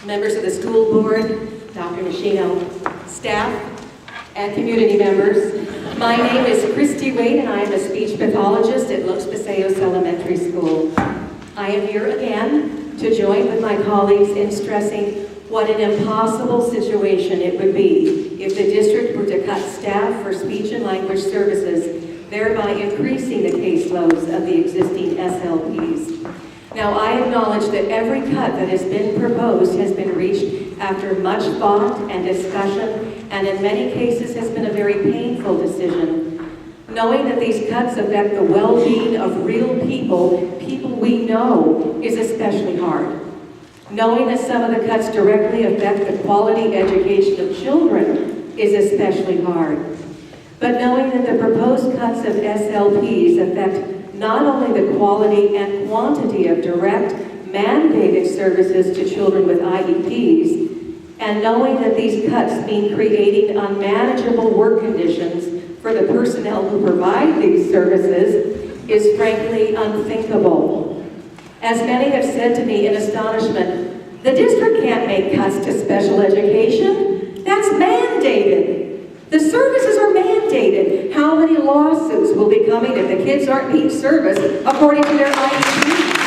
members of the school board, Dr. Nishino, staff, and community members. My name is Christy Wait, and I am a speech pathologist at Los Paseos Elementary School. I am here again to join with my colleagues in stressing what an impossible situation it would be if the district were to cut staff for speech and language services, thereby increasing the caseloads of the existing SLPs. Now, I acknowledge that every cut that has been proposed has been reached after much thought and discussion, and in many cases has been a very painful decision. Knowing that these cuts affect the well-being of real people, people we know, is especially hard. Knowing that some of the cuts directly affect the quality education of children is especially hard. But knowing that the proposed cuts of SLPs affect not only the quality and quantity of direct, mandated services to children with IEPs, and knowing that these cuts mean creating unmanageable work conditions for the personnel who provide these services is frankly unthinkable. As many have said to me in astonishment, the district can't make cuts to special education. That's mandated. The services are mandated. How many lawsuits will be coming if the kids aren't being serviced according to their IEPs?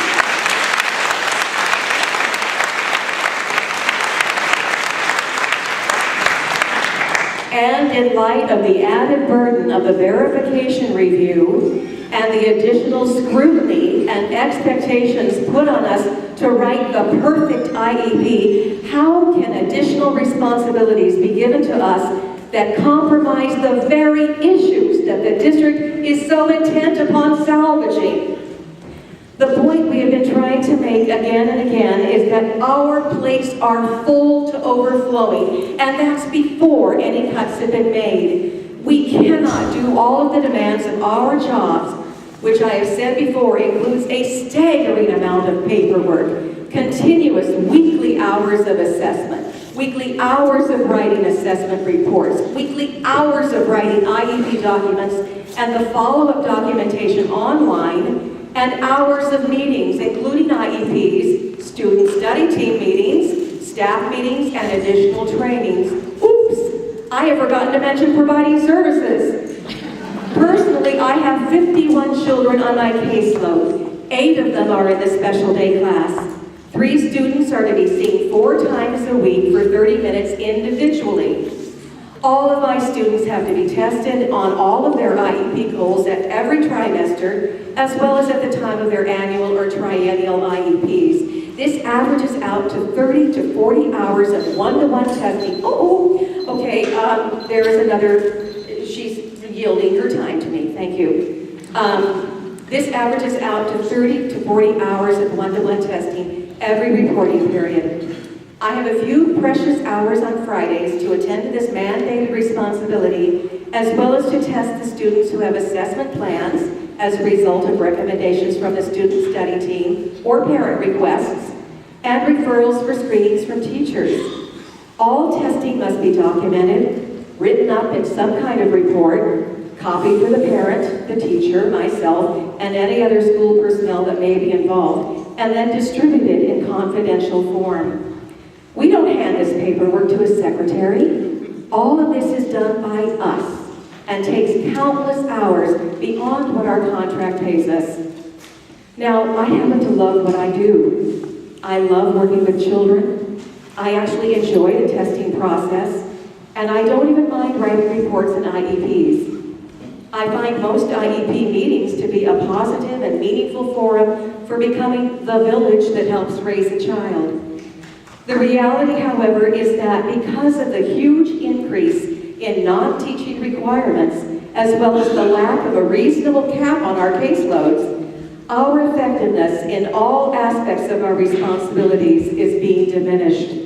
And in light of the added burden of the verification review and the additional scrutiny and expectations put on us to write the perfect IEP, how can additional responsibilities be given to us that compromise the very issues that the district is so intent upon salvaging? The point we have been trying to make again and again is that our plates are full to overflowing, and that's before any cuts have been made. We cannot do all of the demands of our jobs, which I have said before includes a staggering amount of paperwork, continuous weekly hours of assessment, weekly hours of writing assessment reports, weekly hours of writing IEP documents, and the follow-up documentation online, and hours of meetings, including IEPs, student study team meetings, staff meetings, and additional trainings. Oops, I have forgotten to mention providing services. Personally, I have 51 children on my caseload. 8 of them are in the special day class. 3 students are to be seen 4 times a week for 30 minutes individually. All of my students have to be tested on all of their IEP goals at every trimester, as well as at the time of their annual or triennial IEPs. This averages out to 30 to 40 hours of one-to-one testing. Okay, there is another, she's yielding her time to me, thank you. This averages out to 30 to 40 hours of one-to-one testing every reporting period. I have a few precious hours on Fridays to attend to this mandated responsibility, as well as to test the students who have assessment plans as a result of recommendations from the student study team or parent requests, and referrals for screenings from teachers. All testing must be documented, written up in some kind of report, copied for the parent, the teacher, myself, and any other school personnel that may be involved, and then distributed in confidential form. We don't hand this paperwork to a secretary. All of this is done by us and takes countless hours beyond what our contract pays us. Now, I happen to love what I do. I love working with children. I actually enjoy the testing process, and I don't even mind writing reports and IEPs. I find most IEP meetings to be a positive and meaningful forum for becoming the village that helps raise a child. The reality, however, is that because of the huge increase in non-teaching requirements, as well as the lack of a reasonable cap on our caseloads, our effectiveness in all aspects of our responsibilities is being diminished.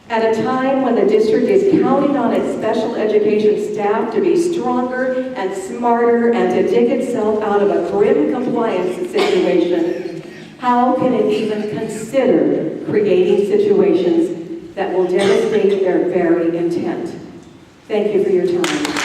At a time when the district is counting on its special education staff to be stronger and smarter and to dig itself out of a grim compliance situation, how can it even consider creating situations that will devastate their very intent? Thank you for your time.